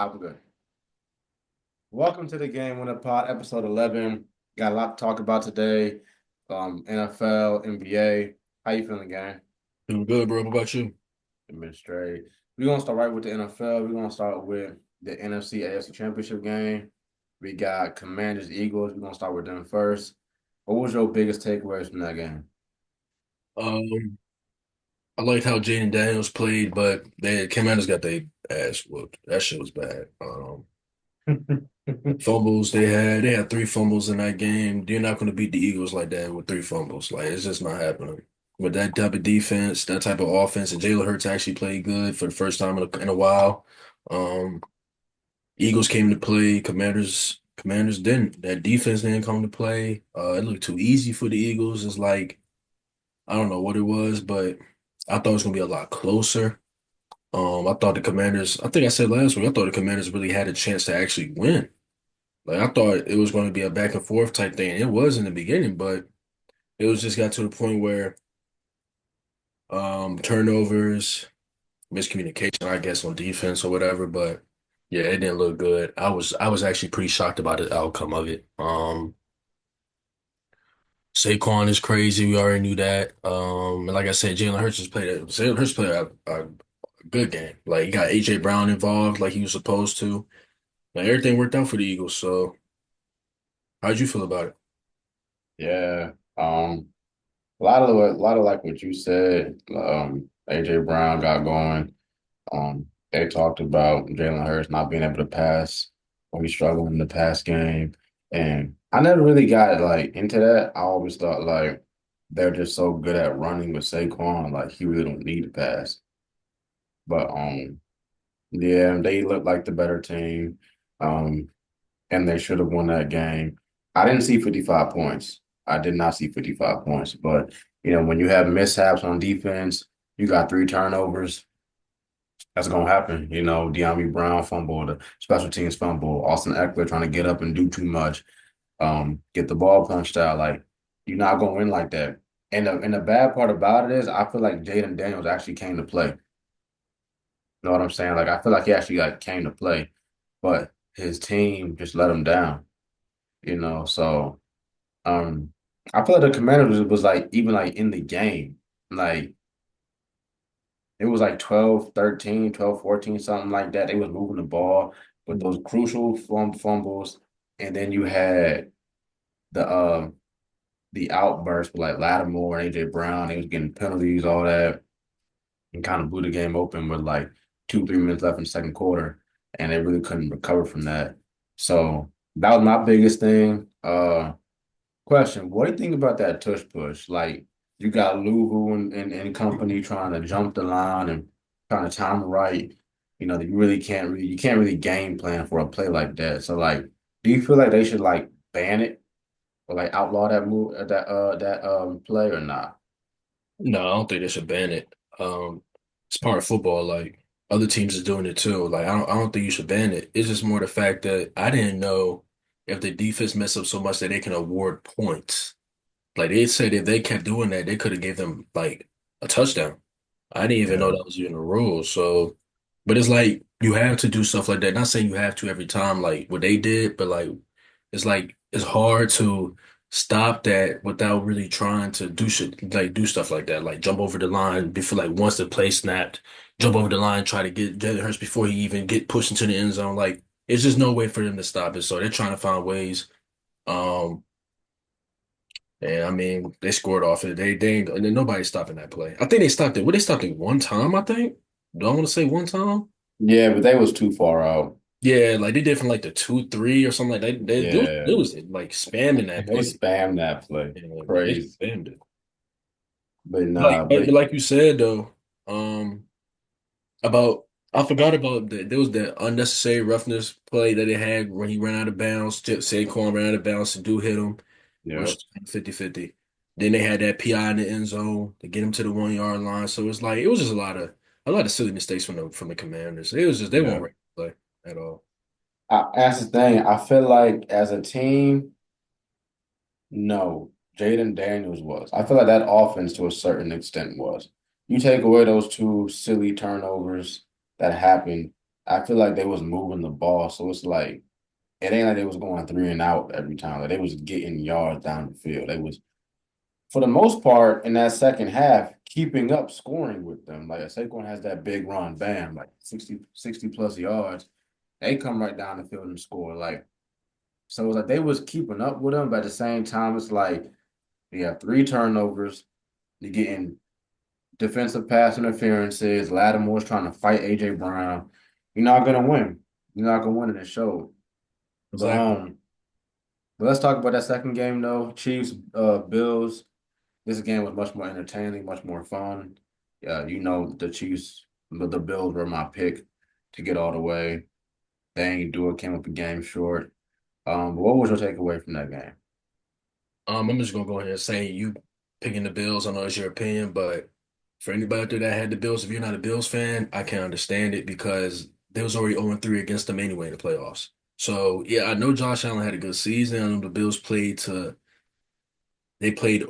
I'm good. Welcome to the Game Winner Pod, episode 11. Got a lot to talk about today. NFL, NBA. How you feeling, gang? Doing good, bro. What about you? Straight. We're gonna start right with the NFL. We're gonna start with the NFC AFC Championship game. We got Commanders, Eagles. We're gonna start with them first. What was your biggest takeaways from that game? Um, I liked how Jaden Daniels played, but they Commanders got their ass whooped. That shit was bad. Fumbles they had three fumbles in that game. You're not going to beat the Eagles like that with three fumbles. Like it's just not happening. With that type of defense, that type of offense, and Jalen Hurts actually played good for the first time in a while. Um, Eagles came to play. Commanders didn't. That defense didn't come to play. It looked too easy for the Eagles. It's like I don't know what it was, but I thought it was gonna be a lot closer. I thought the Commanders, I think I said last week, I thought the Commanders really had a chance to actually win. Like I thought it was going to be a back and forth type thing. It was in the beginning, but it was just got to the point where turnovers, miscommunication, I guess, on defense or whatever. But yeah, it didn't look good. I was actually pretty shocked about the outcome of it. Saquon is crazy. We already knew that. And like I said, Jalen Hurts played a good game. Like he got AJ Brown involved like he was supposed to. Like everything worked out for the Eagles. So how'd you feel about it? Yeah. A lot of like what you said. AJ Brown got going. They talked about Jalen Hurts not being able to pass or he's struggling in the pass game. And I never really got like into that. I always thought like they're just so good at running with Saquon, like he really don't need to pass. But yeah, they look like the better team. Um, and they should have won that game. I didn't see 55 points. I did not see 55 points. But when you have mishaps on defense, you got three turnovers. That's gonna happen. De'Ami Brown fumble, the special teams fumble, Austin Eckler trying to get up and do too much, get the ball punched out. Like you're not gonna win like that. And the bad part about it is I feel like Jaden Daniels actually came to play. You know what I'm saying? Like I feel like he actually like came to play, but his team just let him down. So um I feel like the Commanders was like even like in the game. Like it was like 12-13, 12-14, something like that. They was moving the ball with those crucial fumbles. And then you had the outburst with like Lattimore and AJ Brown. They was getting penalties, all that, and kind of blew the game open with like 2-3 minutes left in the second quarter. And they really couldn't recover from that. So that was my biggest thing. Question, what do you think about that tush push? Like you got Luvu and company trying to jump the line and trying to time it right. You can't really game plan for a play like that. So like, do you feel like they should like ban it or like outlaw that move that play or not? No, I don't think they should ban it. It's part of football. Like other teams is doing it too. Like I don't think you should ban it. It's just more the fact that I didn't know if the defense messed up so much that they can award points. Like they said if they kept doing that, they could have gave them like a touchdown. I didn't even know Yeah. that was even a rule. So, but it's like you have to do stuff like that. Not saying you have to every time, like what they did, but like it's hard to stop that without really trying to do shit like do stuff like that, like jump over the line before like once the play snapped, jump over the line, try to get Jalen Hurts before he even get pushed into the end zone. Like it's just no way for them to stop it. So they're trying to find ways. Um, and I mean, they scored off it. They ain't, and then nobody's stopping that play. I think they stopped it. Well, they stopped it one time, I think. Do I want to say one time? Yeah, but they was too far out. Yeah, like they did from like the 2-3 or something like that. They Yeah. was like spamming that They play. spammed that play. Yeah, like they Crazy. spammed it. But Like, nah, but but like you said though, um, about I forgot about that. There was that unnecessary roughness play that they had when he ran out of bounds. Saquon ran out of bounds. The dude hit him, yeah. which is 50-50. Then they had that PI in the end zone to get him to the 1 yard line. So it's like it was just a lot of silly mistakes from the Commanders. It was just they weren't Yeah. ready to play at all. That's the thing. I feel like as a team, no, Jaden Daniels was. I feel like that offense to a certain extent was. You take away those two silly turnovers that happened. I feel like they was moving the ball, so it's like it ain't like they was going three and out every time. Like they was getting yards down the field. They was, for the most part, in that second half, keeping up scoring with them. Like Saquon has that big run, bam, like 60 plus yards. They come right down the field and score. Like, so it was like they was keeping up with them, but at the same time, it's like you have three turnovers. You're getting defensive pass interferences. Lattimore's trying to fight AJ Brown. You're not gonna win. You're not gonna win in the show. But Exactly. but let's talk about that second game though. Chiefs, Bills. This game was much more entertaining, much more fun. Yeah, you know the Chiefs, the Bills were my pick to get all the way. They ain't do it, came up a game short. But what was your takeaway from that game? I'm just gonna go ahead and say you picking the Bills. I know it's your opinion, but for anybody out there that had the Bills, if you're not a Bills fan, I can understand it because they was already 0-3 against them anyway in the playoffs. So yeah, I know Josh Allen had a good season. I know the Bills they played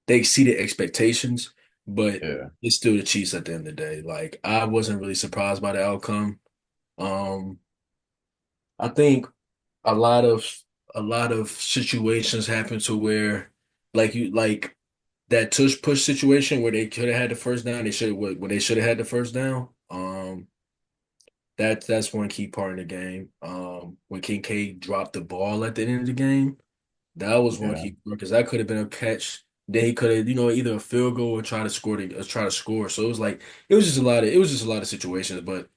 they exceeded expectations, but Yeah, it's still the Chiefs at the end of the day. Like I wasn't really surprised by the outcome. Um, I think a lot of a lot of situations happen to where like that tush push situation where they could have had the first down, they should have when they should have had the first down. That's one key part in the game. When Kincaid dropped the ball at the end of the game, that was one yeah, key part because that could have been a catch. Then he could have, either a field goal or try to score. So it was just a lot of situations, but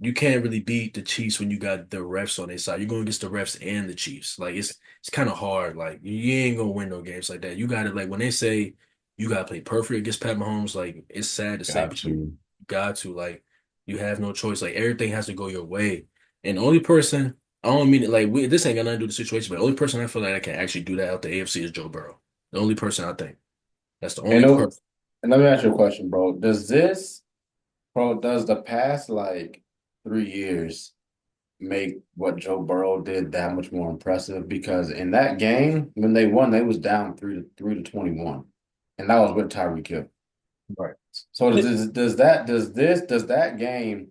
you can't really beat the Chiefs when you got the refs on their side. You're going against the refs and the Chiefs. Like it's kind of hard. Like you ain't gonna win no games like that. You got to like when they say you got to play perfect against Pat Mahomes. Like it's sad to say, got but you to. got to like you have no choice. Like everything has to go your way. And the only person I don't mean it like this ain't got nothing to do with the situation, but the only person I feel like I can actually do that out the AFC is Joe Burrow. The only person I think that's the And, only no- person. and let me ask you a question, bro. Does the past like 3 years make what Joe Burrow did that much more impressive? Because in that game, when they won, they was down 3-21, and that was with Tyreek Hill. Right. So does that game,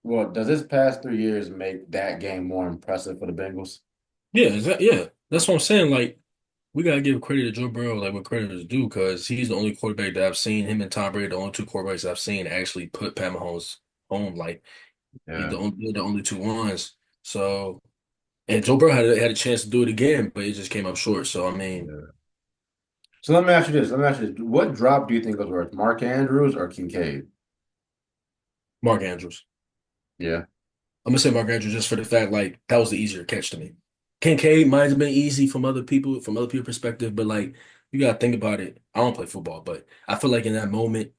well, does this past 3 years make that game more impressive for the Bengals? Yeah, that's what I'm saying. Like we gotta give credit to Joe Burrow, like what credit is due, because he's the only quarterback that I've seen. Him and Tom Brady, the only two quarterbacks I've seen actually put Pat Mahomes home. Like Yeah, they're the only two ones. So and Joe Burrow had a chance to do it again, but it just came up short. So I mean, yeah. So let me ask you this. Let me ask you this. What drop do you think was worse, Mark Andrews or Kincaid? Mark Andrews. Yeah, I'm gonna say Mark Andrews just for the fact like that was the easier catch to me. Kincaid might have been easy from other people perspective, but like you gotta think about it. I don't play football, but I feel like in that moment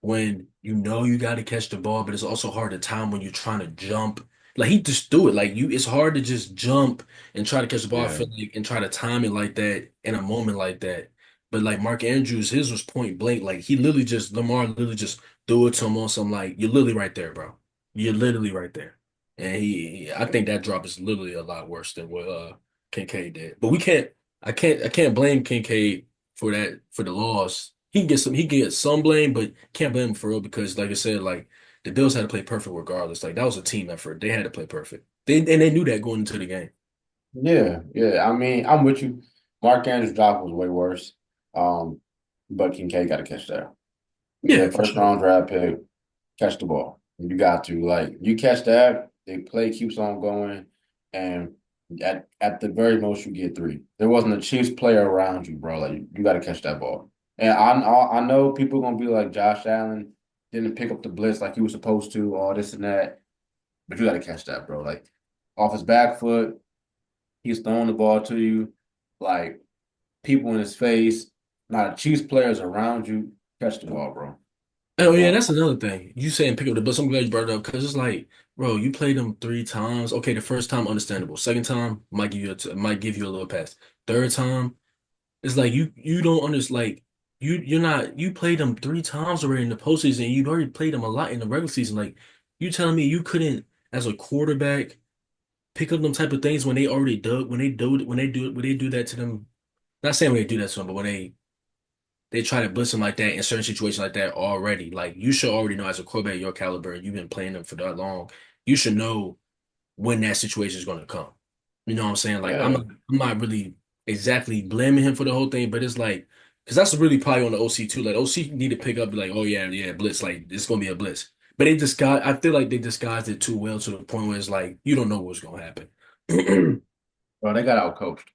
when you know you got to catch the ball, but it's also hard to time when you're trying to jump. Like he just threw it. Like it's hard to just jump and try to catch the ball. I yeah, feel like and try to time it like that in a moment like that. But like Mark Andrews, his was point blank. Like Lamar literally just threw it to him on some like you're literally right there, bro. You're literally right there. And I think that drop is literally a lot worse than what Kincaid did. But I can't blame Kincaid for that for the loss. He can get some blame, but can't blame him for real because like I said, like the Bills had to play perfect regardless. Like that was a team effort. They had to play perfect. They knew that going into the game. yeah, yeah. I mean, I'm with you. Mark Andrews' drop was way worse. Um, but Kincaid got to catch that. Yeah, Yeah, for first sure. round draft pick, catch the ball. You got to like you catch that, the play keeps on going, and at the very most you get three. There wasn't a Chiefs player around you, bro. Like you got to catch that ball. And I know people gonna be like Josh Allen didn't pick up the blitz like he was supposed to, all this and that, but you got to catch that, bro. Like off his back foot, he's throwing the ball to you, like people in his face, not a Chiefs players around you. Catch the ball, bro. Oh yeah, Um, that's another thing. You saying pick up the bus. I'm glad you brought it up because it's like, bro, you played them three times. Okay, the first time understandable. Second time might give you a little pass. Third time, it's like you don't understand. Like you're not you played them three times already in the postseason. You'd already played them a lot in the regular season. Like you telling me you couldn't as a quarterback pick up them type of things when they already dug when they do that to them. Not saying when they do that to them, but when they they try to blitz him like that in certain situations like that already. Like you should already know as a quarterback your caliber, and you've been playing them for that long. You should know when that situation is going to come. You know what I'm saying? Like Yeah, I'm not really exactly blaming him for the whole thing, but it's like because that's really probably on the OC too. Like OC need to pick up, be like, oh yeah, yeah, blitz. Like it's gonna be a blitz. But they disguise. I feel like they disguised it too well to the point where it's like you don't know what's gonna happen. bro, they got out coached.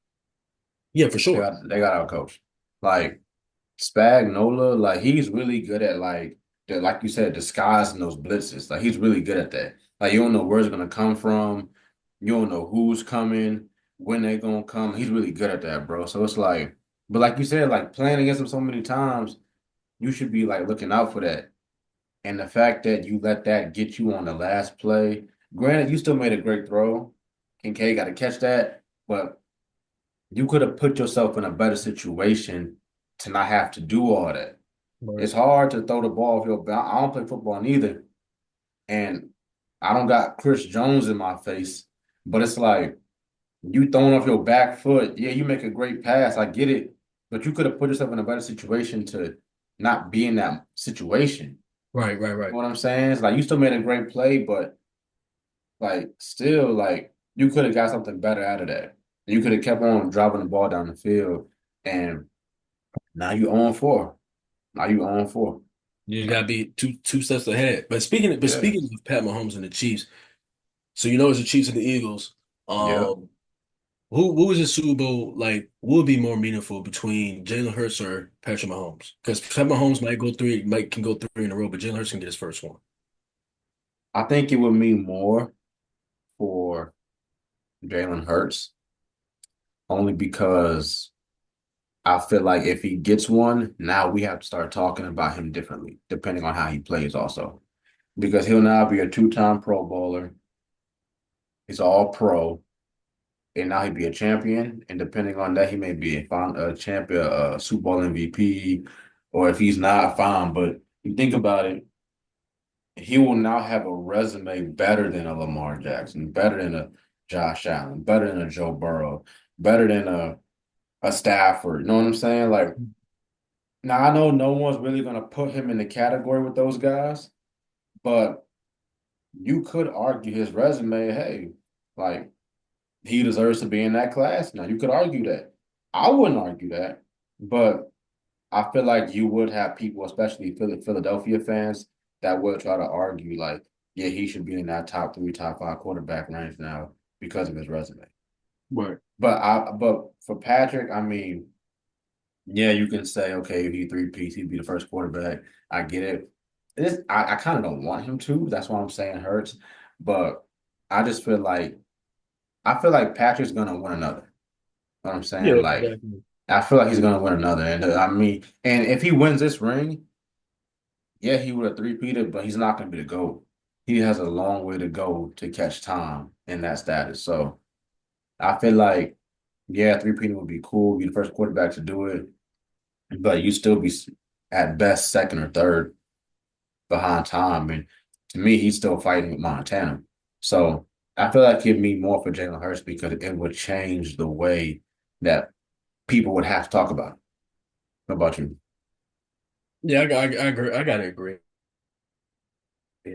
Yeah, for They sure. got they got out coached. Like Spagnola, like he's really good at like you said, disguising those blitzes. Like he's really good at that. Like you don't know where it's gonna come from. You don't know who's coming, when they're gonna come. He's really good at that, bro. So it's like, but like you said, like playing against him so many times, you should be like looking out for that. And the fact that you let that get you on the last play, granted, you still made a great throw. Kincaid got to catch that, but you could have put yourself in a better situation to not have to do all that. Right. It's hard to throw the ball if you're. I don't play football neither, and I don't got Chris Jones in my face. But it's like you throwing off your back foot. Yeah, you make a great pass. I get it, but you could have put yourself in a better situation to not be in that situation. Right, right, You right. know what I'm saying? It's like you still made a great play, but like still, like you could have got something better out of that. You could have kept on driving the ball down the field, and now you on 4. Now you on 4. You gotta be two steps ahead. But Yeah. speaking of Pat Mahomes and the Chiefs, so you know it's the Chiefs and the Eagles. Yep. Um, who was the Super Bowl like? What would be more meaningful between Jalen Hurts or Patrick Mahomes? Because Pat Mahomes might can go three in a row, but Jalen Hurts can get his first one. I think it would mean more for Jalen Hurts, only because I feel like if he gets one, now we have to start talking about him differently, depending on how he plays also. Because he'll now be a two-time Pro Bowler. He's all pro, and now he'd be a champion. And depending on that, he may be a champion, a Super Bowl MVP, or if he's not, fine. But you think about it, he will now have a resume better than a Lamar Jackson, better than a Josh Allen, better than a Joe Burrow, better than a Stafford. You know what I'm saying? Like now I know no one's really gonna put him in the category with those guys, but you could argue his resume, hey, like he deserves to be in that class. Now you could argue that. I wouldn't argue that, but I feel like you would have people, especially Philadelphia fans, that would try to argue like, yeah, he should be in that top 3, top 5 quarterback range now because of his resume. Right. But for Patrick, I mean, yeah, you can say, okay, if he three-peats, he'd be the first quarterback. I get it. I kind of don't want him to. That's why I'm saying Hurts. But I just I feel like Patrick's gonna win another. You know what I'm saying? Yeah, Like definitely. I feel like he's gonna win another. And I mean, and if he wins this ring, yeah, he would have three-peated, but he's not gonna be the GOAT. He has a long way to go to catch time in that status. So I feel like, yeah, three-peating would be cool, be the first quarterback to do it, but you still be at best second or third behind Tom. And to me, he's still fighting with Montana. So I feel like it'd mean more for Jalen Hurts because it would change the way that people would have to talk about it. How about you? Yeah, I agree. I gotta agree.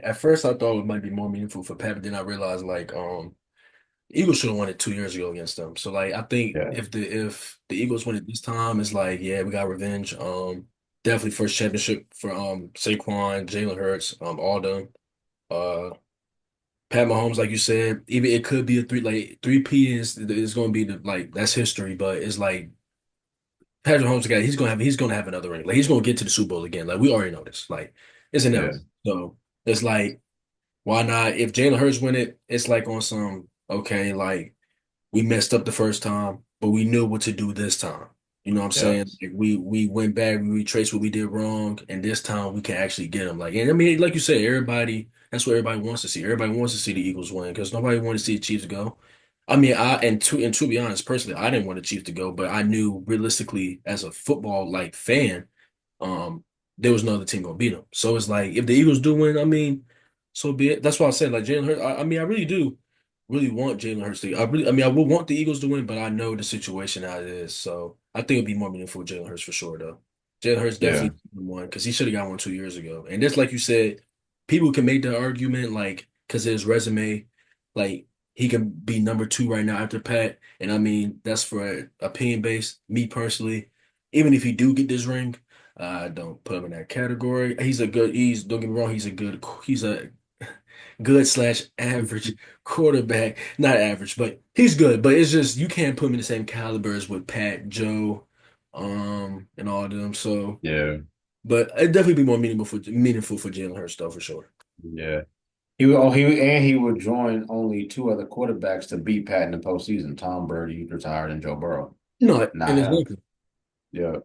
At first, I thought it might be more meaningful for Pat, but then I realized Eagles should have won it 2 years ago against them. So like I think Yeah. if the Eagles win it this time, it's like yeah, we got revenge. Definitely first championship for Saquon, Jalen Hurts, all them. Uh, Pat Mahomes, like you said, even it could be a three P is going to be the like that's history, but it's like Patrick Mahomes guy, he's gonna have another ring. Like he's gonna get to the Super Bowl again. Like we already know this. Like it's Yeah. inevitable. So it's like why not? If Jalen Hurts win it, it's like on some okay, like we messed up the first time, but we knew what to do this time. You know what I'm Yeah. saying? Like we went back, we retraced what we did wrong, and this time we can actually get them. Like, and I mean, like you said, everybody that's what everybody wants to see. Everybody wants to see the Eagles win because nobody wanted to see the Chiefs go. I mean, to be honest, personally, I didn't want the Chiefs to go, but I knew realistically as a football like fan, um, there was no other team gonna beat them. So it's like if the Eagles do win, I mean, so be it. That's why I said like Jalen Hurts. I mean, I really do really want Jalen Hurts to. I mean, I would want the Eagles to win, but I know the situation how it is. So I think it'd be more meaningful with Jalen Hurts for sure, though. Jalen Hurts Yeah, definitely one because he should have got one 2 years ago. And just like you said, people can make the argument like because of his resume, like he can be number two right now after Pat. And I mean that's for opinion based. Me personally, even if he do get this ring, I don't put him in that category. He's a good. He's don't get me wrong. He's a good slash average quarterback. Not average, but he's good. But it's just you can't put him in the same caliber as with Pat, Joe, and all of them. So, yeah, but it'd definitely be more meaningful for Jalen Hurts though for sure. yeah. He would join only two other quarterbacks to beat Pat in the postseason. Tom Brady retired and Joe Burrow, No, and not him. exactly. Yeah.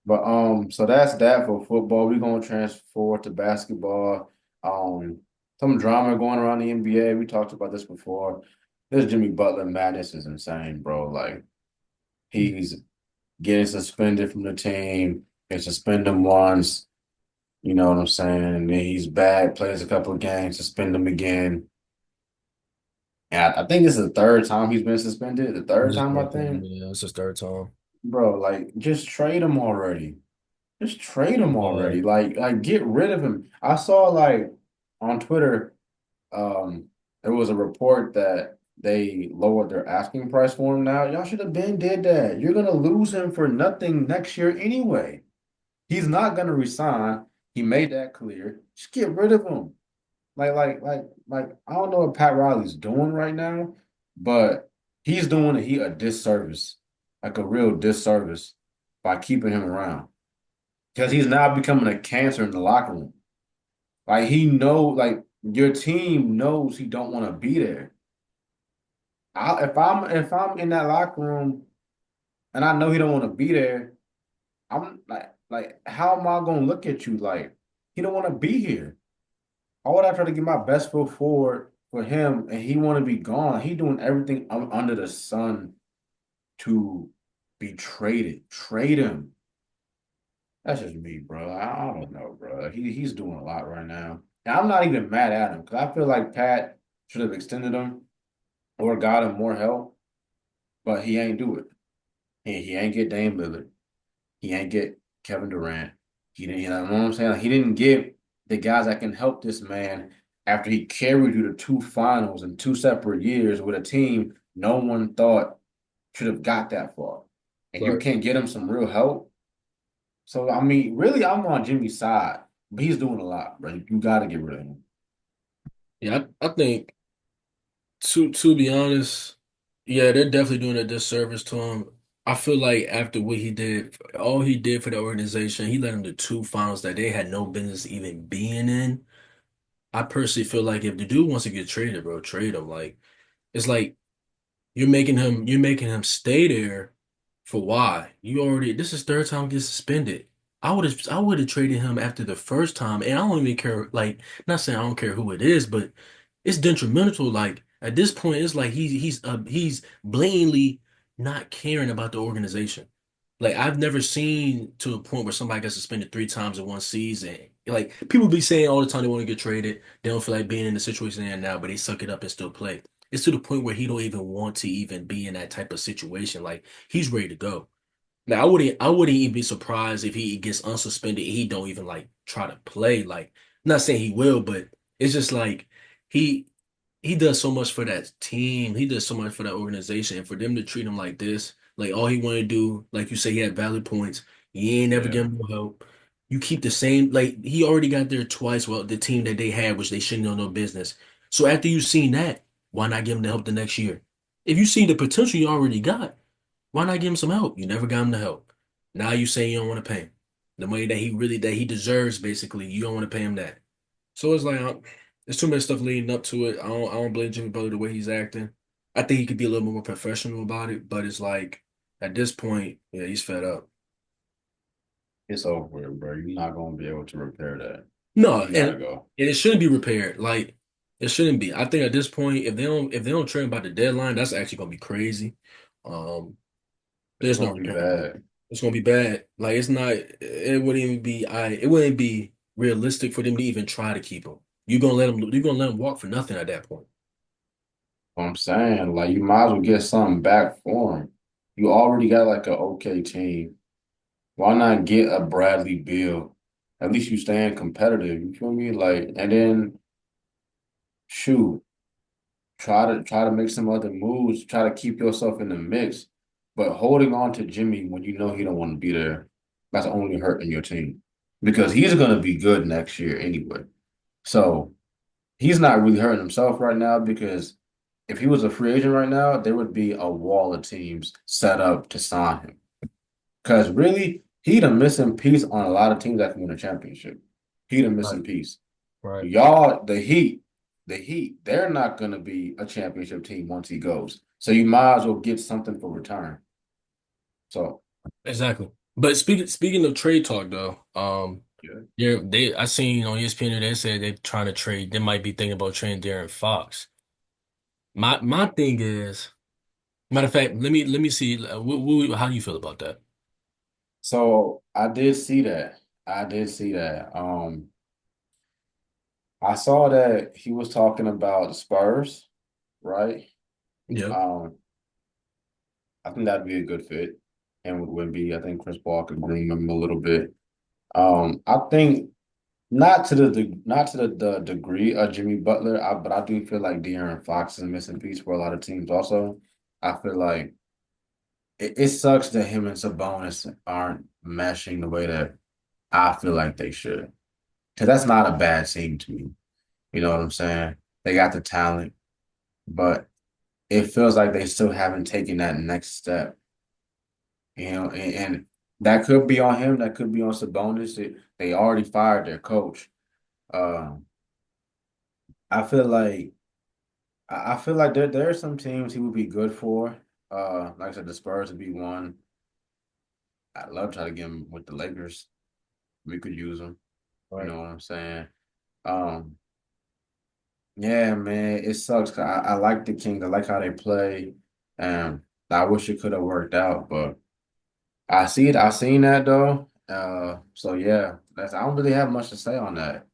But so that's that for football. We're gonna transfer to basketball. Some drama going around the NBA. We talked about this before. This Jimmy Butler madness is insane, bro. Like he's getting suspended from the team. They suspend him once. You know what I'm saying? And then he's back, plays a couple of games, suspend him again. And I think this is the third time he's been suspended. The third This is time, I third time. think. Yeah, it's his third time. Bro, like just trade him already. Just trade him Yeah, already. Like get rid of him. I saw like on Twitter, there was a report that they lowered their asking price for him now. Y'all should have been did that. You're gonna lose him for nothing next year anyway. He's not gonna resign. He made that clear. Just get rid of him. Like, I don't know what Pat Riley's doing right now, but he's doing a disservice, like a real disservice by keeping him around. Because he's now becoming a cancer in the locker room. Like like your team knows he don't want to be there. If I'm in that locker room and I know he don't want to be there, I'm like how am I gonna look at you like he don't want to be here? Why would I try to get my best foot forward for him and he want to be gone? He doing everything under the sun to be traded. Trade him. That's just me, bro. I don't know, bro. He's doing a lot right now. And I'm not even mad at him because I feel like Pat should have extended him or got him more help, but he ain't do it. He ain't get Dame Lillard. He ain't get Kevin Durant. He didn't, you know what I'm saying? Like, he didn't get the guys that can help this man after he carried you to two finals in 2 separate years with a team no one thought should have got that far. And you right. can't get him some real help. So I mean, really, I'm on Jimmy's side, but he's doing a lot, bro. You got to get rid of him. Yeah, I think to be honest, yeah, they're definitely doing a disservice to him. I feel like after what he did, all he did for the organization, he led them to two finals that they had no business even being in. I personally feel like if the dude wants to get traded, bro, trade him. Like it's like you're making him stay there for why? You already this is third time he gets suspended. I would have traded him after the first time, and I don't even care. Like, not saying I don't care who it is, but it's detrimental. Like at this point, it's like he's blatantly not caring about the organization. Like I've never seen to a point where somebody got suspended 3 times in one season. Like people be saying all the time they want to get traded, they don't feel like being in the situation they're in now, but they suck it up and still play. It's to the point where he don't even want to even be in that type of situation. Like he's ready to go. Now I wouldn't even be surprised if he gets unsuspended. He don't even like try to play. Like I'm not saying he will, but it's just like he he does so much for that team. He does so much for that organization. And for them to treat him like this, like all he wanted to do, like you say, he had valid points. You ain't never Yeah. give him no help. You keep the same, like he already got there twice. Well, the team that they had, which they shouldn't know no business. So after you seen that, why not give him the help the next year? If you see the potential you already got, why not give him some help? You never got him the help. Now you say you don't want to pay him. The money that he deserves, basically, you don't want to pay him that. So it's like there's too much stuff leading up to it. I don't blame Jimmy Butler the way he's acting. I think he could be a little more professional about it, but it's like at this point, yeah, he's fed up. It's over with, bro. You're not gonna be able to repair that. No, You and gotta go. it shouldn't be repaired. Like it shouldn't be. I think at this point, if they don't trade by the deadline, that's actually gonna be crazy. Um, It's there's no gonna be repairing that. bad. It's gonna be bad. Like it's not. It wouldn't be realistic for them to even try to keep him. You're gonna let him walk for nothing at that point. What I'm saying, like, you might as well get something back for him. You already got like an okay team. Why not get a Bradley Beal? At least you staying competitive. You feel me? Like, and then shoot, try to make some other moves. Try to keep yourself in the mix. But holding on to Jimmy when you know he don't want to be there, that's only hurting your team because he's gonna be good next year anyway. So he's not really hurting himself right now because if he was a free agent right now, there would be a wall of teams set up to sign him. Because really, he the missing piece on a lot of teams that can win a championship. He the Right, missing piece. right. Y'all, the Heat, they're not gonna be a championship team once he goes. So you might as well get something for return. So Exactly. But speaking of trade talk though, yeah. yeah, I seen on ESPN they said they're trying to trade. They might be thinking about trading De'Aaron Fox. My thing is, matter of fact, let me see. How do you feel about that? So I did see that. I did see that. I saw that he was talking about the Spurs, right? Yeah. Um, I think that'd be a good fit. And with Wemby, I think Chris Paul could groom him a little bit. I think not to the degree of Jimmy Butler, but I do feel like De'Aaron Fox is a missing piece for a lot of teams. Also, I feel like it sucks that him and Sabonis aren't meshing the way that I feel like they should. Because that's not a bad team to me. You know what I'm saying? They got the talent, but it feels like they still haven't taken that next step. And that could be on him. That could be on Sabonis. They already fired their coach. Um, I feel like I feel like there are some teams he would be good for. Like I said, the Spurs would be one. I'd love to try to get him with the Lakers. We could use him. You Right. know what I'm saying? Um, yeah, man, it sucks. 'Cause I like the Kings. I like how they play, and I wish it could have worked out, but I see it. I seen that though. So yeah, I don't really have much to say on that.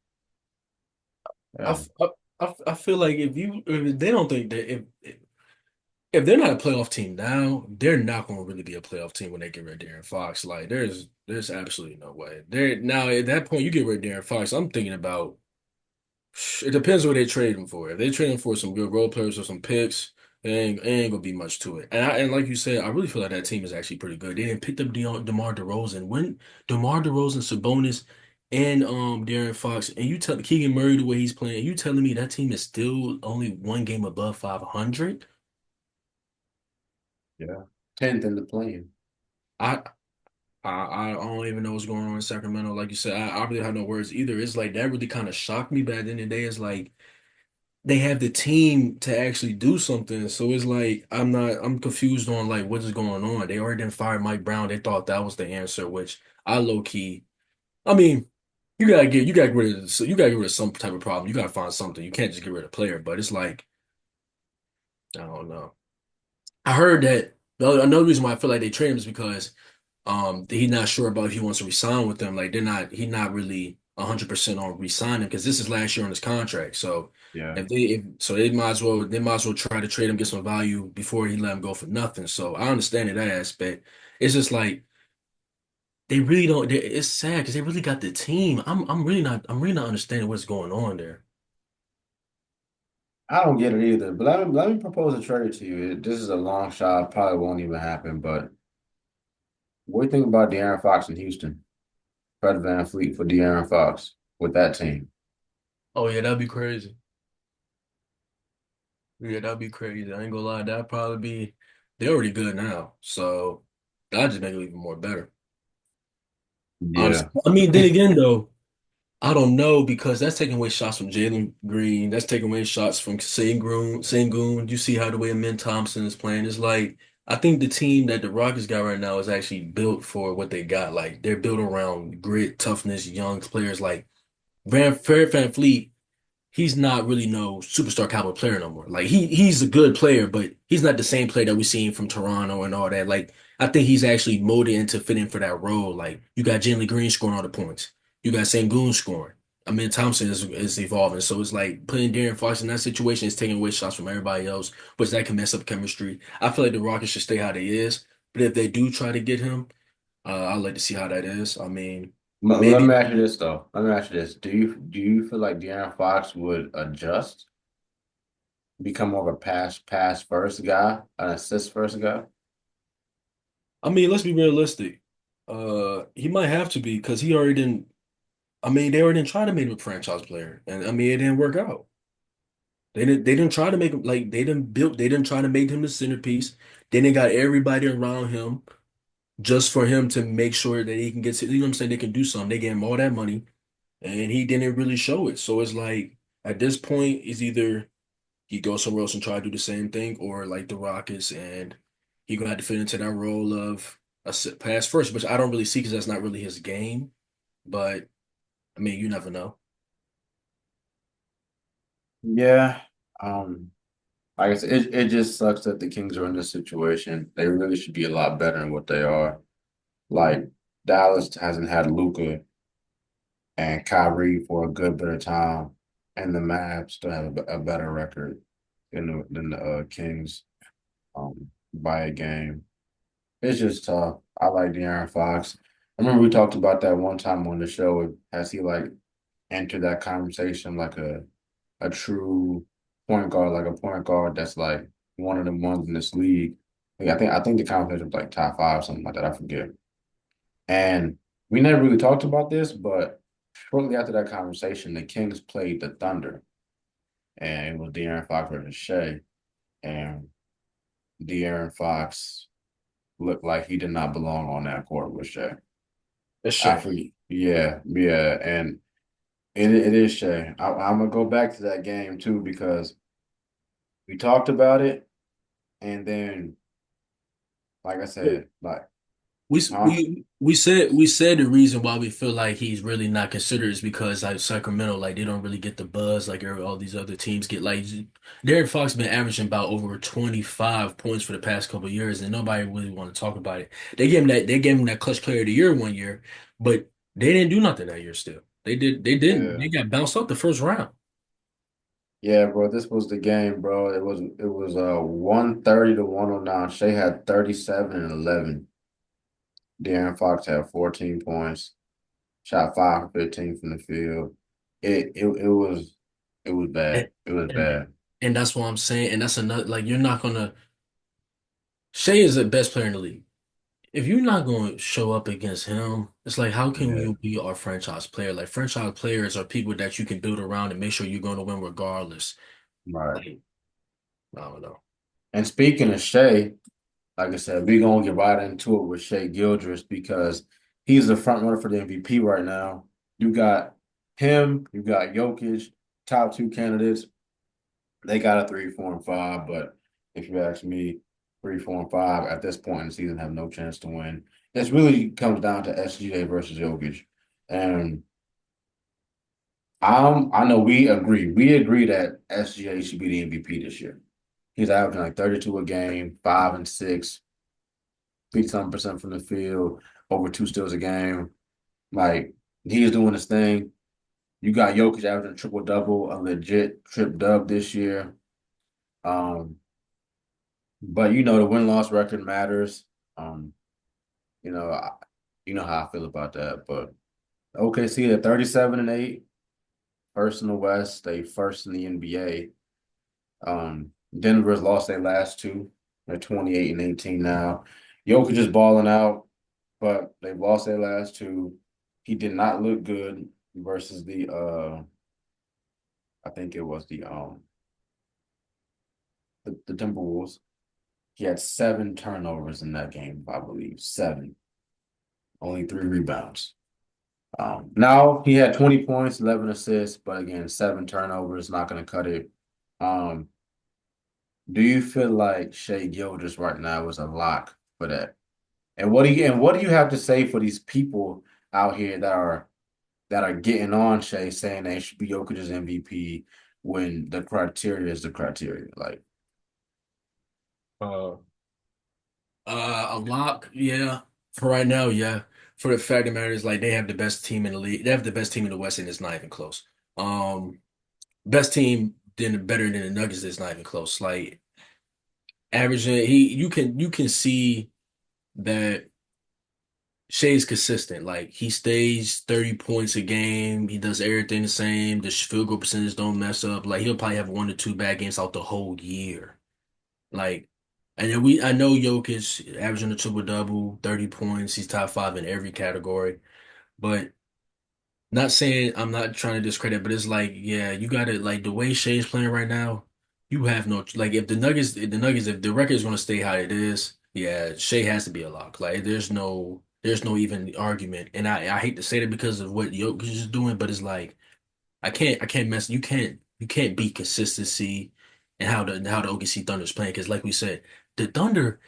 I, Yeah, f- I feel like if they don't think that if they're not a playoff team now, they're not going to really be a playoff team when they get rid of De'Aaron Fox. Like there's absolutely no way. There now at that point you get rid of De'Aaron Fox. I'm thinking about it depends what they trade him for. If they trade him for some good role players or some picks, it ain't gonna be much to it. And like you said, I really feel like that team is actually pretty good. They didn't pick up DeMar DeRozan. When DeMar DeRozan, Sabonis, and De'Aaron Fox, and you tell Keegan Murray the way he's playing, you telling me that team is still only one game above 500? yeah. 10th in the play. I I don't even know what's going on in Sacramento. Like you said, I really have no words either. It's like that really kind of shocked me. But at the end of the day, it's like they have the team to actually do something. So it's like I'm confused on like what is going on. They already didn't fire Mike Brown. They thought that was the answer, which I low key. I mean, you gotta get rid of so you gotta get rid of some type of problem. You gotta find something. You can't just get rid of a player. But it's like I don't know. I heard that another reason why I feel like they trade him is because he's not sure about if he wants to resign with them. Like he's not really 100% on resigning because this is last year on his contract. So Yeah. they might as well try to trade him, get some value before he let him go for nothing. So I understand that aspect. It's just like they really don't. It's sad because they really got the team. I'm really not understanding what's going on there. I don't get it either. But let me propose a trade to you. This is a long shot. Probably won't even happen. But what do you think about De'Aaron Fox in Houston? Fred VanVleet for De'Aaron Fox with that team. Oh yeah, that'd be crazy. Yeah, that'd be crazy. I ain't gonna lie, that'd probably be. They're already good now, so that'd just make it even more better. Yeah. Honestly, I mean, then again, though, I don't know because that's taking away shots from Jalen Green. That's taking away shots from Sengun. Sengun. You see how the way Amin Thompson is playing. It's like I think the team that the Rockets got right now is actually built for what they got. Like they're built around grit, toughness, young players. Like Van Fleet, he's not really no superstar caliber player no more. Like he's a good player, but he's not the same player that we seen from Toronto and all that. Like I think he's actually molded into fitting for that role. Like you got Jalen Green scoring all the points. You got Sengun scoring. I mean Thompson is evolving. So it's like putting De'Aaron Fox in that situation is taking away shots from everybody else, which that can mess up chemistry. I feel like the Rockets should stay how they is. But if they do try to get him, I'd like to see how that is. I mean, Let me maybe. ask you this though. Let me ask you this. Do you feel like De'Aaron Fox would adjust, become more of a pass first guy, an assist first guy? I mean, let's be realistic. He might have to be because he already didn't. I mean, they already didn't try to make him a franchise player, and I mean, it didn't work out. They didn't try to make him like they didn't try to make him the centerpiece. Then they got everybody around him just for him to make sure that he can get to, you know what I'm saying, they can do something. They gave him all that money and he didn't really show it. So it's like at this point, it's either he goes somewhere else and try to do the same thing, or like the Rockets, and he gonna have to fit into that role of pass first, which I don't really see because that's not really his game. But I mean, you never know. Yeah. Um, like I said, it just sucks that the Kings are in this situation. They really should be a lot better than what they are. Like Dallas hasn't had Luka and Kyrie for a good bit of time, and the Mavs still have a better record than the Kings by a game. It's just tough. I like De'Aaron Fox. I remember we talked about that one time on the show. Has he like entered that conversation like a true point guard, like a point guard that's like one of the ones in this league? Like, I think the conversation was like top five, something like that. I forget. And we never really talked about this, but shortly after that conversation, the Kings played the Thunder, and it was De'Aaron Fox versus Shea, and De'Aaron Fox looked like he did not belong on that court with Shea. That's I Shay. forget. Yeah, yeah, and it is Shea. I'm gonna go back to that game too because we talked about it, and then, like I said, like, huh? We said the reason why we feel like he's really not considered is because like Sacramento, like they don't really get the buzz like all these other teams get. Like Derek Fox been averaging about over 25 points for the past couple of years, and nobody really want to talk about it. They gave him that clutch player of the year one year, but they didn't do nothing that year still. They didn't. Yeah, They got bounced out the first round. yeah, bro. This was the game, bro. It was 130 to 109. Shea had 37 and 11. De'Aaron Fox had 14 points, shot 5 for 15 from the field. It was And, bad. It was and bad. and that's what I'm saying. And that's another like you're not gonna Shea is the best player in the league. If you're not going to show up against him, it's like, how can Yeah, you be our franchise player? Like, franchise players are people that you can build around and make sure you're going to win regardless. right. Like, I don't know. And speaking of Shea, like I said, we're gonna get right into it with Shea Gildress because he's the front runner for the MVP right now. You got him, you got Jokic, top two candidates. They got a three, four, and five, but if you ask me, three, four, and five at this point in the season have no chance to win. It really comes down to SGA versus Jokic. And I know we agree. We agree that SGA should be the MVP this year. He's averaging like 32 a game, 5 and 6, 57% from the field, over two steals a game. Like he's doing his thing. You got Jokic averaging triple double, a legit trip dub this year. Um, but the win loss record matters. Um, you know, I, you know how I feel about that. But OKC at 37 and 8, first in the West, they first in the NBA. Denver's lost their last two. They're 28 and 18 now. Jokic is balling out, but they've lost their last two. He did not look good versus the I think it was the Timberwolves. He had 7 turnovers in that game, I believe. Seven. Only 3 rebounds. Now he had 20 points, 11 assists, but again, 7 turnovers, not gonna cut it. Um, do you feel like Shea Gilders right now is a lock for that? And what do you have to say for these people out here that are getting on Shea saying they should be Jokic's MVP when the criteria is the criteria? Like, Uh, a lock, yeah. For right now, yeah. For the fact of the matter is, like, they have the best team in the league. They have the best team in the West, and it's not even close. Best team then better than the Nuggets. It's not even close. Like, averaging, you can see that Shea's consistent. Like he stays 30 points a game. He does everything the same. The field goal percentage don't mess up. Like he'll probably have one or two bad games out the whole year. Like, and then I know Jokic averaging a triple double, 30 points. He's top five in every category. But not saying I'm not trying to discredit, but it's like, yeah, you got to like the way Shea's playing right now. You have no like if the record is going to stay how it is, yeah, Shea has to be a lock. Like there's no even argument. And I hate to say that because of what Jokic is doing, but it's like I can't mess you can't beat consistency and how the OKC Thunder is playing because like we said, the Thunder.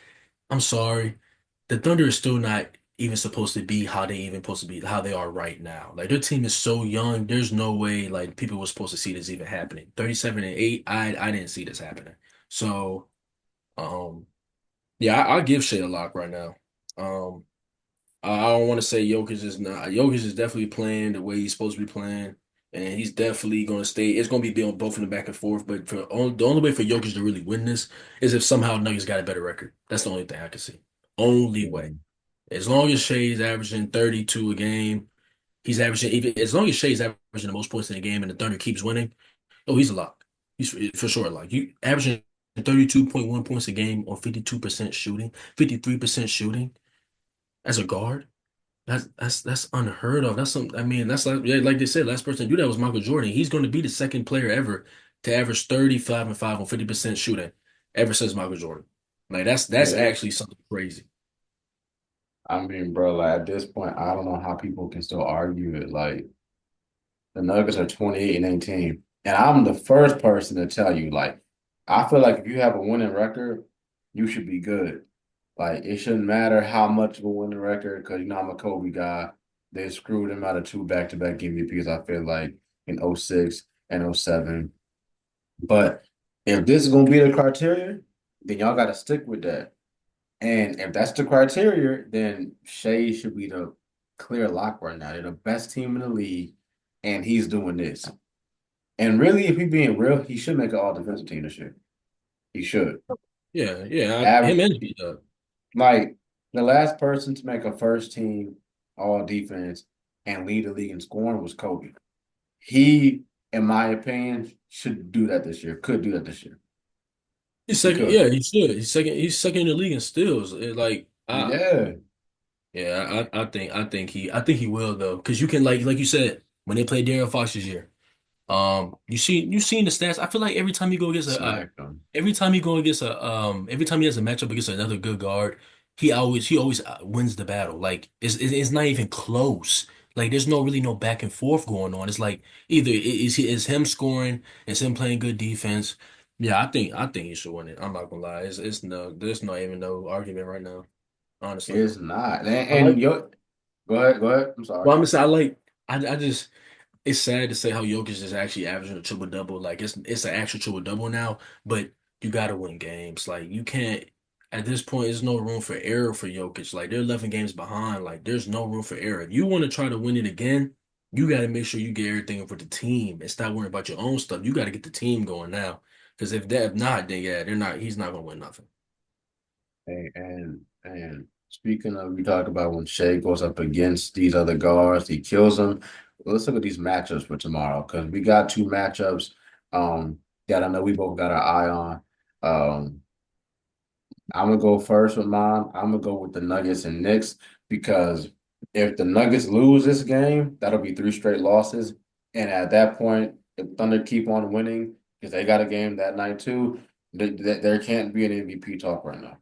I'm sorry. The Thunder is still not even supposed to be how they even supposed to be, how they are right now. Like their team is so young, there's no way like people were supposed to see this even happening. 37-8, I didn't see this happening. So yeah, I'll give Shea a lock right now. Um I don't want to say Jokic is not. Jokic is definitely playing the way he's supposed to be playing, and he's definitely going to stay. It's going to be built both in the back and forth. But the only way for Jokic to really win this is if somehow Nuggets got a better record. That's the only thing I can see. Only way. Yeah. As long as Shea's averaging 32 a game, he's averaging even as long as Shea's averaging the most points in the game and the Thunder keeps winning, oh, he's a lock. He's for sure a lock. You averaging 32.1 points a game on 52% shooting, 53% shooting as a guard. That's unheard of. That's some. I mean, that's like yeah, like they said, last person to do that was Michael Jordan. He's going to be the second player ever to average 35 and 5 on 50% shooting ever since Michael Jordan. Like that's Yeah. actually something crazy. I mean, bro, like at this point, I don't know how people can still argue it. Like the Nuggets are 28-18. And I'm the first person to tell you, like, I feel like if you have a winning record, you should be good. Like it shouldn't matter how much of a winning record, because you know I'm a Kobe guy. They screwed him out of two back-to-back MVPs, I feel like in '06 and '07. But if this is gonna be the criteria, then y'all gotta stick with that. And if that's the criteria, then Shea should be the clear lock right now. They're the best team in the league, and he's doing this. And really, if he's being real, he should make an all defensive team this year. He should. Yeah, yeah. Him Average and B-Dub. like the last person to make a first team all defense and lead the league in scoring was Kobe. He, in my opinion, should do that this year. Could do that this year. He's He second. could. Yeah, he should. He's second in the league in steals. Like I Yeah. yeah, I think he will though, because you can like you said when they played DeAaron Fox this year. You seen the stats. I feel like every time you go against Smacked him. every time you go against every time he has a matchup against another good guard, he always wins the battle. Like it's not even close. Like there's no back and forth going on. It's like either is him scoring, it's him playing good defense. Yeah, I think he should win it. I'm not gonna lie. It's no there's not even no argument right now. Honestly, It's not. I like. And yo, go ahead. Go ahead. I'm sorry. Well, I'm gonna say I like. I just it's sad to say how Jokic is actually averaging a triple double. Like it's an actual triple double now, but you gotta win games. Like you can't at this point. There's no room for error for Jokic. Like they're 11 games behind. Like there's no room for error. If you want to try to win it again, you got to make sure you get everything for the team and stop worrying about your own stuff. You got to get the team going now. Because if not, then yeah, they're not. He's not gonna win nothing. And speaking of, we talk about when Shea goes up against these other guards, he kills them. Let's look at these matchups for tomorrow because we got two matchups that I know we both got our eye on. Um, I'm gonna go first with mine. I'm gonna go with the Nuggets and Knicks because if the Nuggets lose this game, that'll be three straight losses. And at that point, if Thunder keep on winning because they got a game that night too, there can't be an MVP talk right now.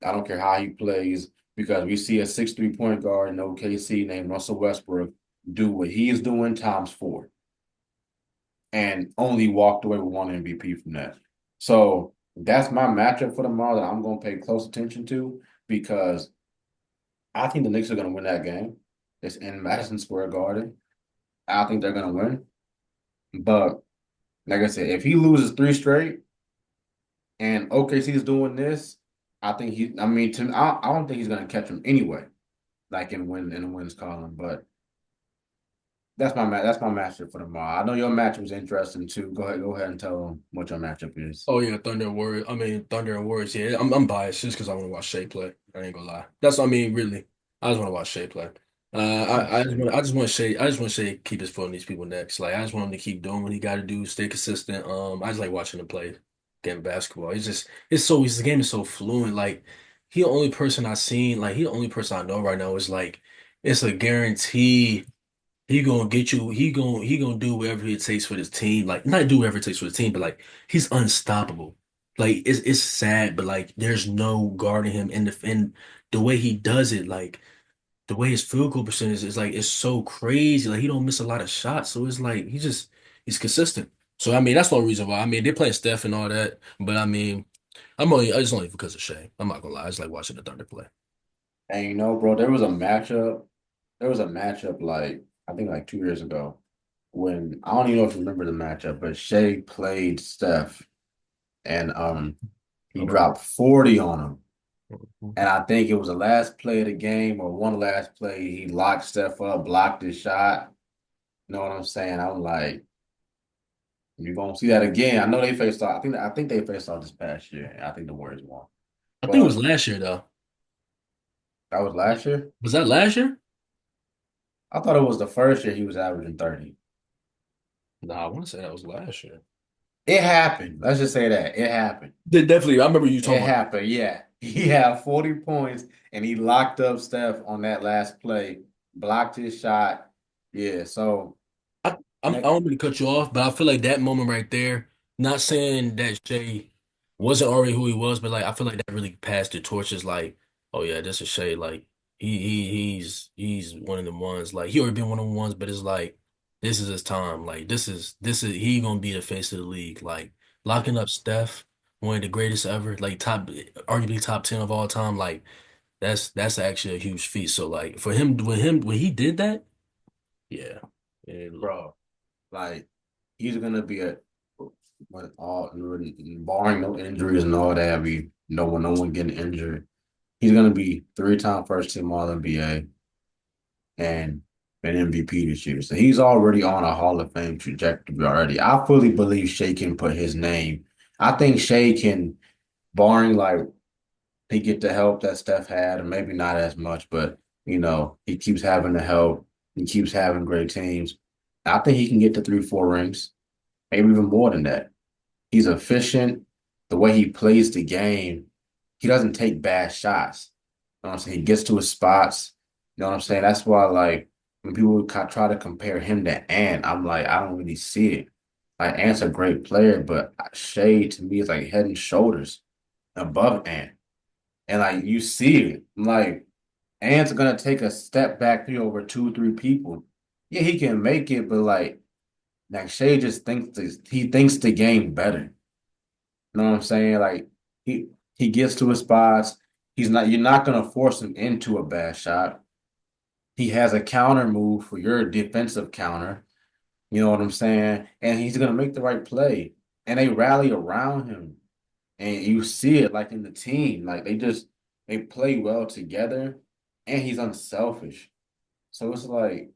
I don't care how he plays because we see a 6'3" point guard in OKC named Russell Westbrook do what he is doing times four and only walked away with one MVP from that. So that's my matchup for tomorrow that I'm going to pay close attention to because I think the Knicks are going to win that game. It's in Madison Square Garden. I think they're going to win. But like I said, if he loses three straight and OKC is doing this, I think I mean, I don't think he's going to catch him anyway, like in the wins column. But that's my matchup for tomorrow. I know your matchup was interesting too. Go ahead and tell them what your matchup is. Oh yeah, Thunder and Warriors. I mean Thunder and Warriors. Yeah, I'm biased just because I want to watch Shea play. I ain't gonna lie. That's I mean really. I just want to watch Shea play. Yeah, shit. I just want Shea to keep his foot on these people's necks. Like I just want him to keep doing what he got to do, stay consistent. I just like watching him play game basketball. His game is so fluent. Like he the only person I know right now is like it's a guarantee he gonna get you. He gonna do whatever it takes for this team. Like not do whatever it takes for the team, but like he's unstoppable. Like it's sad, but like there's no guarding him and the way he does it, like the way his field goal percentage is like it's so crazy. Like he don't miss a lot of shots. So it's like he's consistent. So I mean that's one reason why. I mean they're playing Steph and all that, but I mean I just only because of Shea. I'm not gonna lie. I just like watching the Thunder play. And bro, there was a matchup. There was a matchup like I think like 2 years ago when I don't even know if you remember the matchup, but Shea played Steph and he Okay. dropped 40 on him. And I think it was the last play of the game or one last play. He locked Steph up, blocked his shot. You know what I'm saying? I'm like, you're gonna see that again. I know they faced off. I think they faced off this past year. I think the Warriors won. I think it was But last year though. that was last year. Was that last year? I thought it was the first year he was averaging 30. No, I want to say that was last year. It happened. Let's just say that. It happened. Definitely, I remember you It talking about. happened. Yeah. He had 40 points and he locked up Steph on that last play, blocked his shot. Yeah. So I, I next, don't mean to cut you off, but I feel like that moment right there, not saying that Shay wasn't already who he was, but like I feel like that really passed the torches. Like, oh yeah, this is Shay. Like he's one of the ones. Like he already been one of the ones, but it's like this is his time. Like this is he gonna be the face of the league. Like locking up Steph, one of the greatest ever, like arguably top 10 of all time. Like that's actually a huge feat. So like for him when he did that, yeah. Yeah, bro, like he's gonna be a with all barring no injuries and all that, no one getting injured. He's gonna be three-time first team All NBA and an MVP this year. So he's already on a Hall of Fame trajectory already. I fully believe Shea can put his name. I think Shea can, barring like he get the help that Steph had, and maybe not as much, but he keeps having the help. He keeps having great teams. I think he can get to 3, 4 rings, maybe even more than that. He's efficient. The way he plays the game, he doesn't take bad shots. You know what I'm saying? He gets to his spots. You know what I'm saying? That's why, like, when people try to compare him to Ant, I'm like, I don't really see it. Like, Ant's a great player, but Shea to me is like head and shoulders above Ant. And like you see it, like Ant's gonna take a step back three over 2, 3 people. Yeah, he can make it, but like Shea just he thinks the game better. You know what I'm saying? Like he gets to his spots. You're not gonna force him into a bad shot. He has a counter move for your defensive counter. You know what I'm saying? And he's gonna make the right play. And they rally around him. And you see it like in the team. Like they play well together and he's unselfish. So it's like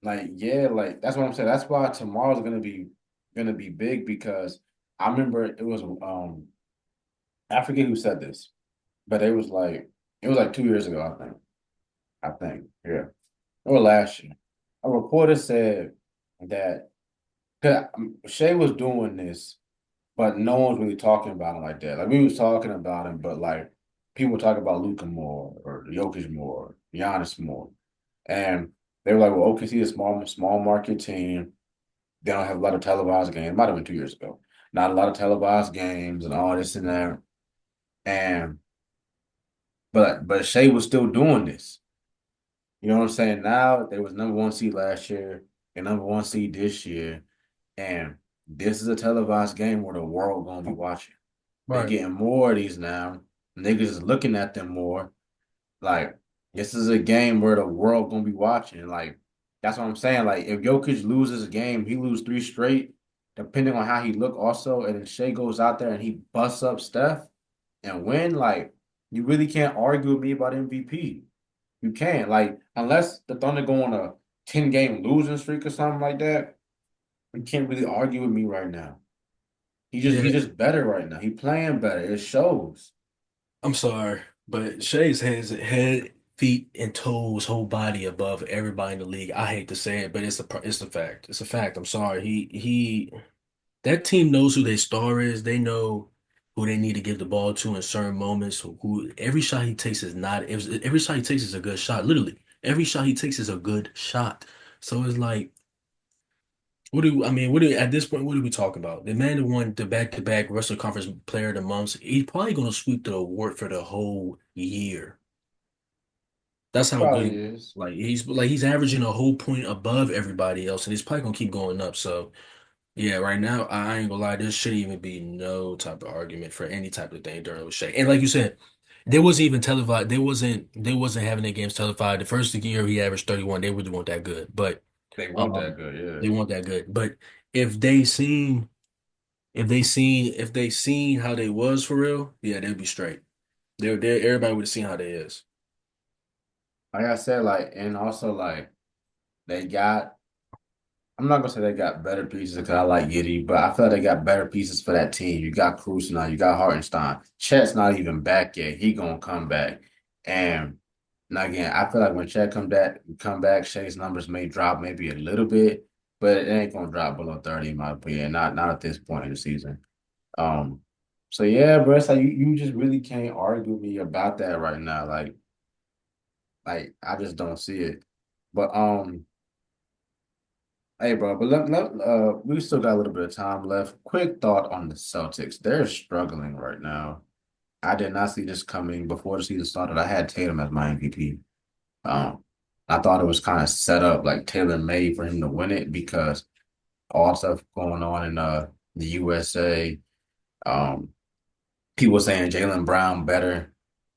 yeah, like that's what I'm saying. That's why tomorrow's gonna be big because I remember it was I forget who said this, but it was like 2 years ago, I think. I think, yeah. Or last year. A reporter said that 'cause Shea was doing this, but no one's really talking about him like that. Like we was talking about him, but like people talk about Luka more or Jokic more, Giannis more. And they were like, well, OKC is a small market team. They don't have a lot of televised games. It might have been 2 years ago. Not a lot of televised games and all this and that. And but Shea was still doing this. You know what I'm saying? Now they was number one seed last year and number one seed this year. And this is a televised game where the world gonna be watching. They Right. getting more of these now. Niggas is looking at them more. Like this is a game where the world gonna be watching. Like that's what I'm saying. Like if Jokic loses a game, he lose three straight, depending on how he look also, and then Shea goes out there and he busts up Steph and win, like you really can't argue with me about MVP. You can't. Like, unless the Thunder go on a 10-game losing streak or something like that, you can't really argue with me right now. He's Yeah, just better right now. He playing better. It shows. I'm sorry, but Shay's head. feet and toes, whole body above everybody in the league. I hate to say it, but it's a fact. It's a fact. I'm sorry. He that team knows who their star is. They know who they need to give the ball to in certain moments. Who every shot he takes is not. Every shot he takes is a good shot. Literally, every shot he takes is a good shot. So it's like, what do at this point? What are we talking about? The man who won the back-to-back Western Conference Player of the Month. He's probably going to sweep the award for the whole year. That's how Probably good. is. He's averaging a whole point above everybody else, and he's probably gonna keep going up. So. Yeah, right now, I ain't gonna lie, there shouldn't even be no type of argument for any type of thing during with Shaq. And like you said, there wasn't even televised. They wasn't having their games televised. The first year he averaged 31, they really weren't that good. But They weren't that um good, yeah. they weren't that good. But if they seen if they seen how they was for real, yeah, they'd be straight. They everybody would have seen how they is. Like I said, like, and also like they got I'm not gonna say they got better pieces because I like Giddy, but I feel like they got better pieces for that team. You got Cruz now, you got Hartenstein. Chet's not even back yet. He gonna come back. And now again, I feel like when Chet come back, Shay's numbers may drop maybe a little bit, but it ain't gonna drop below 30 in my opinion. Not at this point in the season. Um, so yeah, bro, it's like you just really can't argue with me about that right now. Like I just don't see it. But hey, bro, but we still got a little bit of time left. Quick thought on the Celtics. They're struggling right now. I did not see this coming before the season started. I had Tatum as my MVP. Um, I thought it was kind of set up like tailor made for him to win it because all stuff going on in the USA. Um, People saying Jaylen Brown better.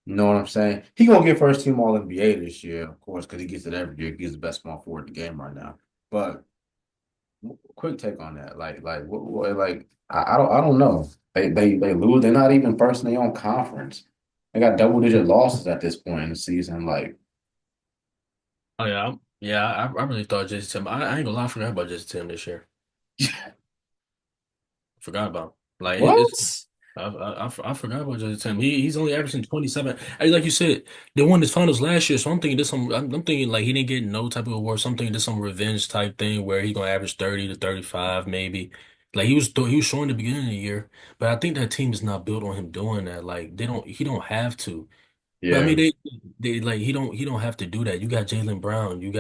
You know what I'm saying? He gonna get first team All NBA this year, of course, because he gets it every year. He's the best small forward in the game right now. But quick take on that. I don't know. They lose. They're not even first in their own conference. They got double digit losses at this point in the season. Like Oh yeah, I really thought Jason Tim. I ain't gonna lie, I forgot about Jason Tim this year. Forgot about him. Like it's what? I forgot about Jason Tatum. He's only averaging 27. And like you said, they won his finals last year, so I'm thinking this some. I'm thinking like he didn't get no type of award. So I'm thinking this some revenge type thing where he gonna average 30 to 35 maybe. Like he was showing the beginning of the year, but I think that team is not built on him doing that. Like he don't have to. But I mean Yeah, they like he don't have to do that. You got Jaylen Brown, you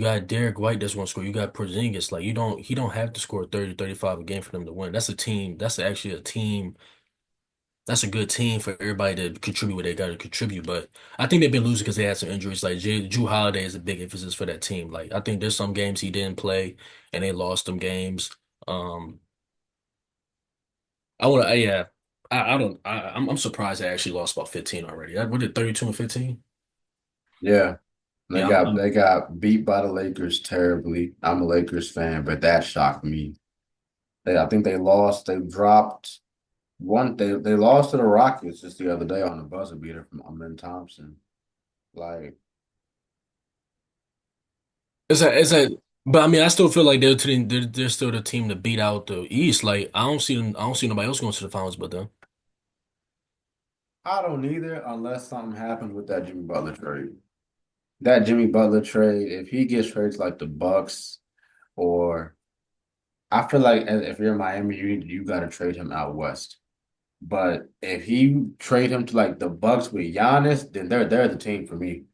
got Derek White that's going to score. You got Porzingis. Like he don't have to score 30, 35 a game for them to win. That's a team. That's actually a team. That's a good team for everybody to contribute what they got to contribute. But I think they've been losing because they had some injuries. Like Drew Holiday is a big emphasis for that team. Like I think there's some games he didn't play and they lost them games. Um, yeah. I don't. I'm surprised they actually lost about 15 already. What did 32 and 15? yeah. They Yeah, got they got beat by the Lakers terribly. I'm a Lakers fan, but that shocked me. I think they lost. They dropped one. They lost to the Rockets just the other day on the buzzer beater from Amen Thompson. Like But I mean, I still feel like they're still the team to beat out the East. Like I don't see nobody else going to the finals but them. I don't either, unless something happens with that Jimmy Butler trade. That Jimmy Butler trade, if he gets traded like the Bucks, or I feel like if you're Miami, you got to trade him out west. But if he trade him to like the Bucks with Giannis, then they're the team for me.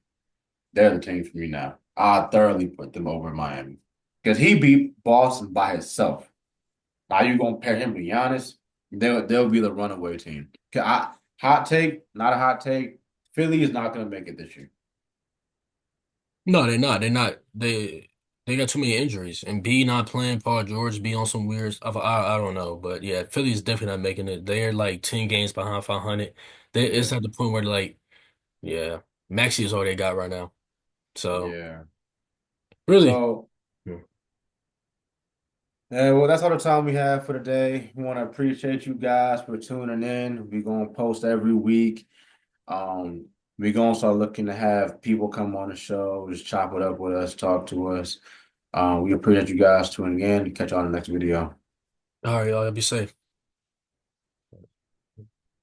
They're the team for me now. I thoroughly put them over Miami because he beat Boston by himself. Now you gonna pair him with Giannis? They'll be the runaway team. Hot take, not a hot take. Philly is not gonna make it this year. No, they're not. They're not. They got too many injuries. And B not playing, Paul George be on some weird stuff. I don't know, but yeah, Philly's definitely not making it. They're like 10 games behind 500. It's Yeah, at the point where like, yeah, Maxey is all they got right now. So yeah. really. So yeah, well, that's all the time we have for today. We want to appreciate you guys for tuning in. We're gonna post every week. Um, we're gonna start looking to have people come on the show, just chop it up with us, talk to us. We appreciate you guys tuning in. Catch you on the next video. All right, y'all be safe.